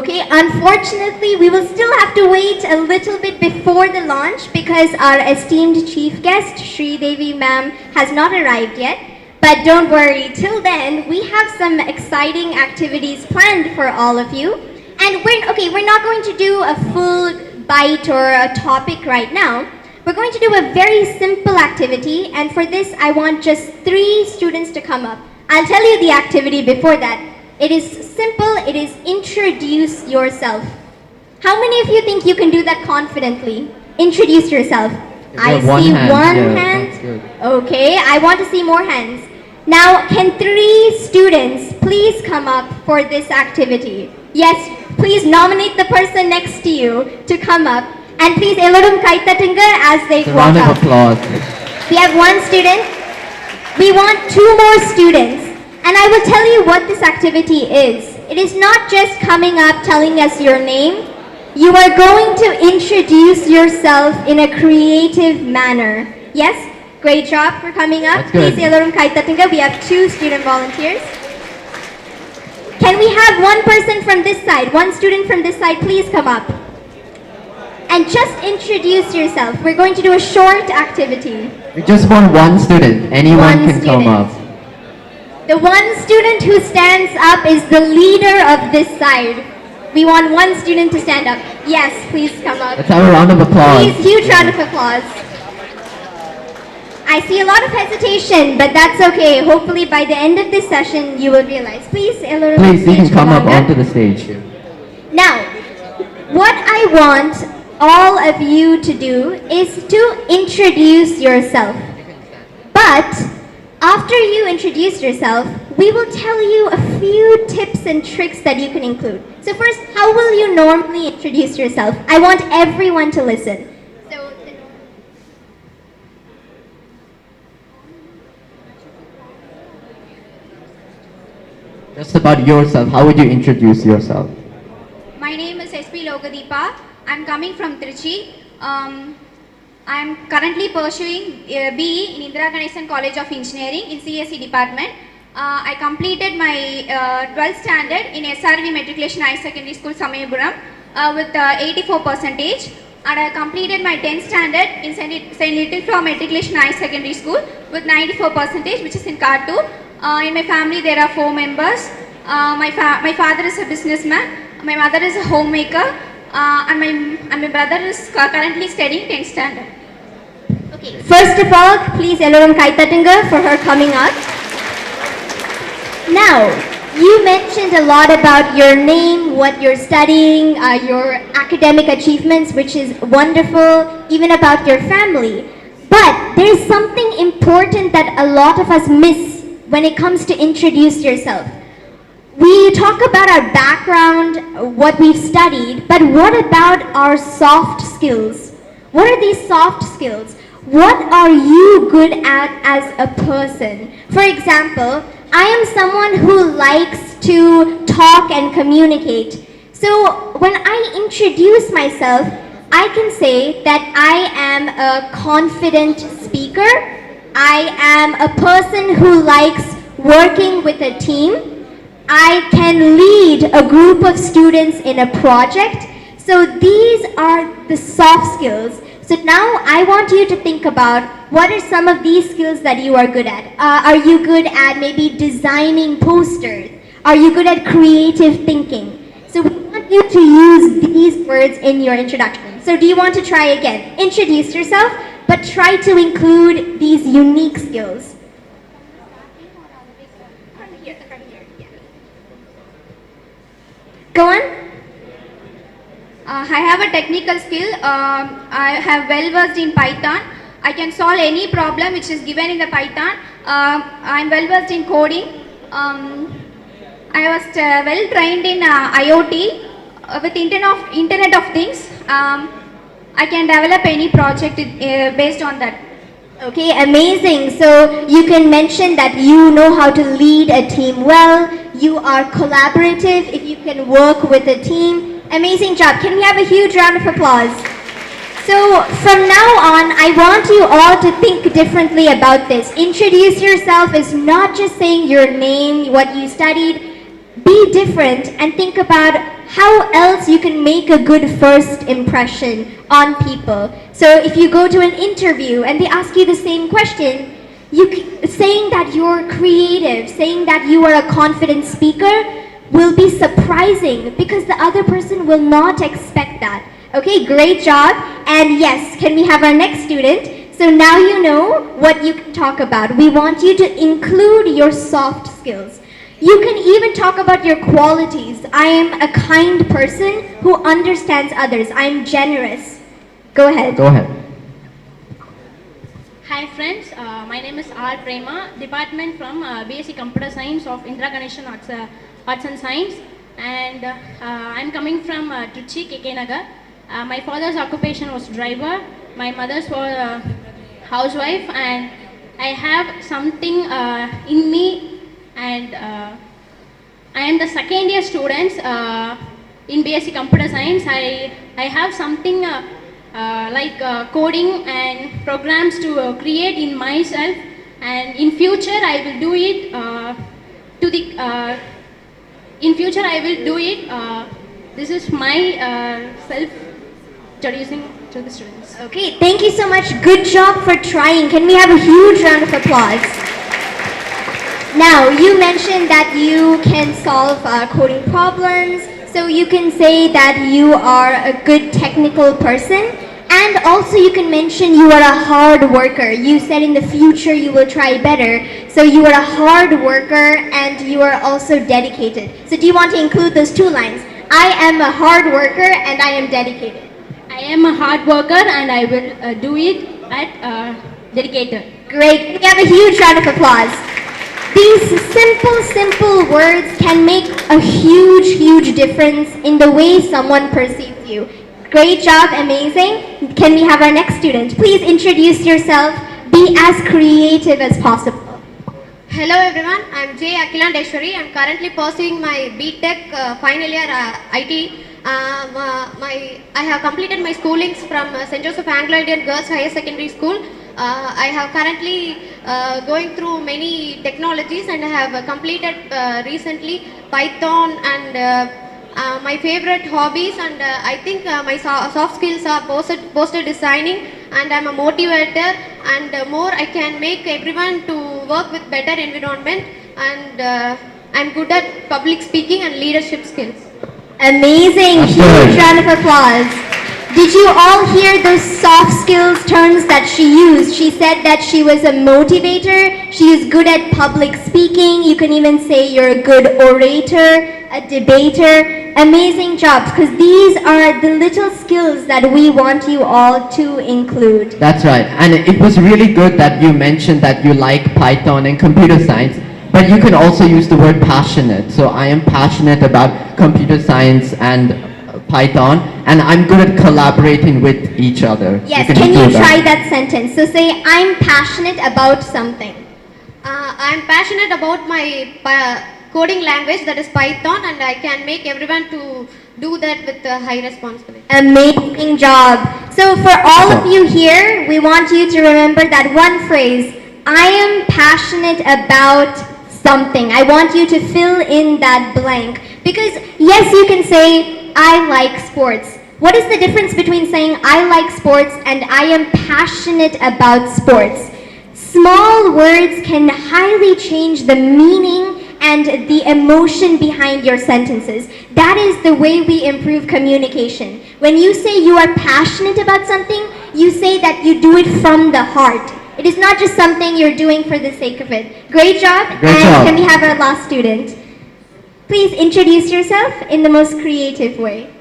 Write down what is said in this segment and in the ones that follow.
Okay, unfortunately, we will still have to wait a little bit before the launch because our esteemed chief guest, Sri Devi ma'am, has not arrived yet. But don't worry, till then, we have some exciting activities planned for all of you. And we're not going to do a full bite or a topic right now. We're going to do a very simple activity, and for this, I want just 3 students to come up. I'll tell you the activity before that. It is simple, it is introduce yourself. How many of you think you can do that confidently? Introduce yourself. I see one hand. Okay, I want to see more hands. Now, can 3 students please come up for this activity? Yes, please nominate the person next to you to come up. And please, elorum kaitatunga as they walk up. Round of applause. We have 1 student. We want 2 more students. And I will tell you what this activity is. It is not just coming up telling us your name. You are going to introduce yourself in a creative manner. Yes? Great job for coming up. Please, elorum kaitatunga. We have 2 student volunteers. Can we have 1 person from this side? 1 student from this side, please come up. And just introduce yourself. We're going to do a short activity. We just want 1 student. Anyone can come up. The 1 student who stands up is the leader of this side. We want 1 student to stand up. Yes, please come up. Let's have a round of applause. Please, huge round of applause. I see a lot of hesitation, but that's okay. Hopefully by the end of this session, you will realize. Please, you can come up onto the stage. Now, what I want all of you to do is to introduce yourself. But after you introduce yourself, we will tell you a few tips and tricks that you can include. So first, how will you normally introduce yourself? I want everyone to listen. Just about yourself, how would you introduce yourself? My name is SP Lokadipa. I'm coming from Trichy. I'm currently pursuing BE in Indira Ganesan College of Engineering in CSE department. I completed my 12th standard in SRV Matriculation High Secondary School, Samayapuram with 84%. And I completed my 10th standard in St. Little Flower Matriculation High Secondary School with 94%, which is in Kartu. In my family, there are 4 members. My father is a businessman. My mother is a homemaker. And my brother is currently studying 10th standard. Okay, first of all, please elorum kaitatunga for her coming up. Now, you mentioned a lot about your name, what you're studying, your academic achievements, which is wonderful, even about your family. But there's something important that a lot of us miss when it comes to introduce yourself. We talk about our background, what we've studied, but what about our soft skills? What are these soft skills? What are you good at as a person? For example, I am someone who likes to talk and communicate. So when I introduce myself, I can say that I am a confident speaker. I am a person who likes working with a team. I can lead a group of students in a project. So these are the soft skills. So now I want you to think about what are some of these skills that you are good at. Are you good at maybe designing posters? Are you good at creative thinking? So we want you to use these words in your introduction. So do you want to try again? Introduce yourself, but try to include these unique skills. Go on. I have a technical skill. I have well versed in Python. I can solve any problem which is given in the Python. I'm well versed in coding. I was well trained in IoT with Internet of Things. I can develop any project based on that. Okay, amazing. So you can mention that you know how to lead a team well. You are collaborative if you can work with a team. Amazing job. Can we have a huge round of applause? So from now on, I want you all to think differently about this. Introduce yourself is not just saying your name, what you studied. be different and think about how else you can make a good first impression on people. So if you go to an interview and they ask you the same question, saying that you're creative, saying that you are a confident speaker will be surprising because the other person will not expect that. Okay, great job. And yes, can we have our next student? So now you know what you can talk about. We want you to include your soft skills. You can even talk about your qualities. I am a kind person who understands others. I am generous. Go ahead. Go ahead. Hi friends, my name is R. Prema, department from BSc Computer Science of Indira Ganesan Arts and Science, and I'm coming from Trichy, KK Nagar. My father's occupation was driver, my mother's was housewife, and I have something in me, and I am the second year student in BSc Computer Science. I have something like coding and programs to create in myself, and in future I will do it this is my self introducing to the students. Okay, thank you so much. Good job for trying. Can we have a huge round of applause? Now, you mentioned that you can solve coding problems, so you can say that you are a good technical person, and also you can mention you are a hard worker. You said in the future you will try better, so you are a hard worker and you are also dedicated. So do you want to include those two lines? I am a hard worker and I am dedicated. I am a hard worker and I will do it at dedicated. Great. We have a huge round of applause. These simple words can make a huge difference in the way someone perceives you. Great job, amazing. Can we have our next student? Please introduce yourself. Be as creative as possible. Hello everyone, I am J. Akhilandeshwari. I am currently pursuing my B.Tech final year IT. I have completed my schoolings from St. Joseph Anglo-Indian Girls Higher Secondary School. I have currently going through many technologies, and I have completed recently Python and my favorite hobbies, and I think my soft skills are poster designing, and I'm a motivator, and more I can make everyone to work with better environment, and I'm good at public speaking and leadership skills. Amazing, huge round of applause. Did you all hear those soft skills terms that she used? She said that she was a motivator, she is good at public speaking, you can even say you're a good orator, a debater. Amazing jobs, because these are the little skills that we want you all to include. That's right. And it was really good that you mentioned that you like Python and computer science, but you can also use the word passionate. So I am passionate about computer science and Python, and I'm good at collaborating with each other. Yes, can you try that sentence? So say, I'm passionate about something. I'm passionate about my coding language, that is Python, and I can make everyone to do that with high responsibility. Amazing job. So for all of you here, we want you to remember that one phrase, I am passionate about something. I want you to fill in that blank. Because yes, you can say, I like sports. What is the difference between saying I like sports and I am passionate about sports? Small words can highly change the meaning and the emotion behind your sentences. That is the way we improve communication. When you say you are passionate about something, you say that you do it from the heart. It is not just something you're doing for the sake of it. Great job. Great job. Can we have our last student? Please introduce yourself in the most creative way.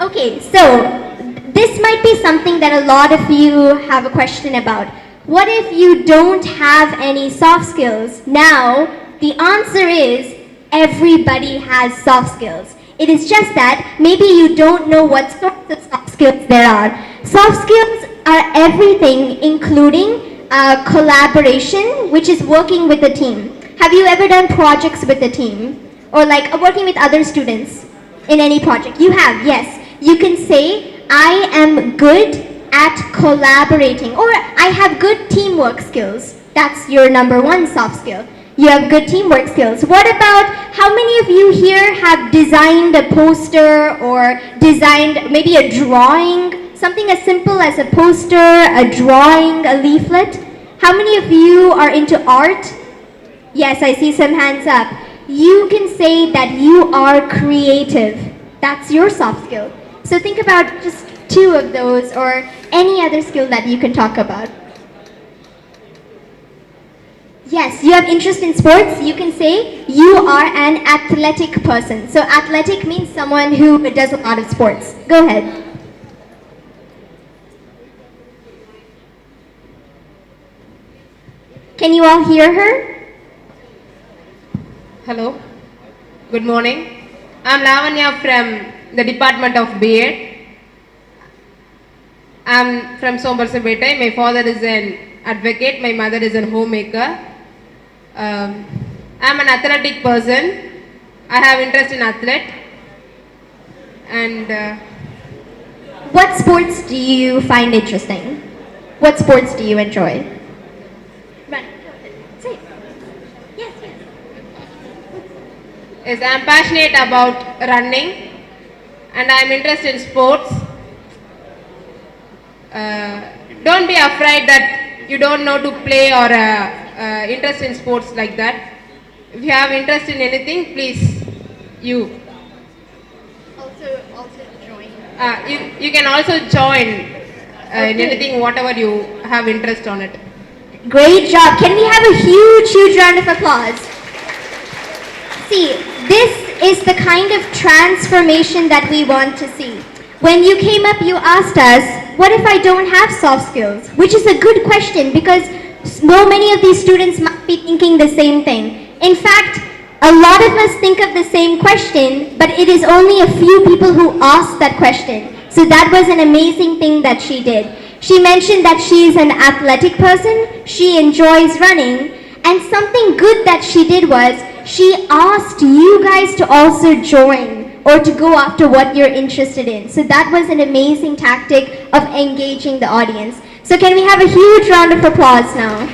Okay, so this might be something that a lot of you have a question about. What if you don't have any soft skills? Now, the answer is everybody has soft skills. It is just that maybe you don't know what sorts of soft skills there are. Soft skills are everything, including collaboration, which is working with a team. Have you ever done projects with a team? Or like working with other students in any project? You have, yes. You can say, I am good at collaborating, or I have good teamwork skills. That's your number one soft skill. You have good teamwork skills. What about how many of you here have designed a poster or designed maybe a drawing? Something as simple as a poster, a drawing, a leaflet? How many of you are into art? Yes, I see some hands up. You can say that you are creative. That's your soft skill. So think about just 2 of those or any other skill that you can talk about. Yes, you have interest in sports. You can say you are an athletic person. So athletic means someone who does a lot of sports. Go ahead. Can you all hear her? Hello, good morning. I'm Lavanya from the Department of B.Ed. I'm from Sombarsapeta. My father is an advocate, my mother is a homemaker. I'm an athletic person. I have interest in athlete. And what sports do you find interesting? What sports do you enjoy? Run. Go ahead. Say it. Yes, yes. Yes, I'm passionate about running and I'm interested in sports. Don't be afraid that you don't know to play or interest in sports like that. If you have interest in anything, please, you. Also join. You can also join in anything, whatever you have interest on it. Great job. Can we have a huge round of applause? See, this is the kind of transformation that we want to see. When you came up, you asked us, what if I don't have soft skills? Which is a good question because so many of these students might be thinking the same thing. In fact, a lot of us think of the same question, but it is only a few people who ask that question. So that was an amazing thing that she did. She mentioned that she is an athletic person, she enjoys running, and something good that she did was she asked you guys to also join or to go after what you're interested in. So that was an amazing tactic of engaging the audience. So can we have a huge round of applause now?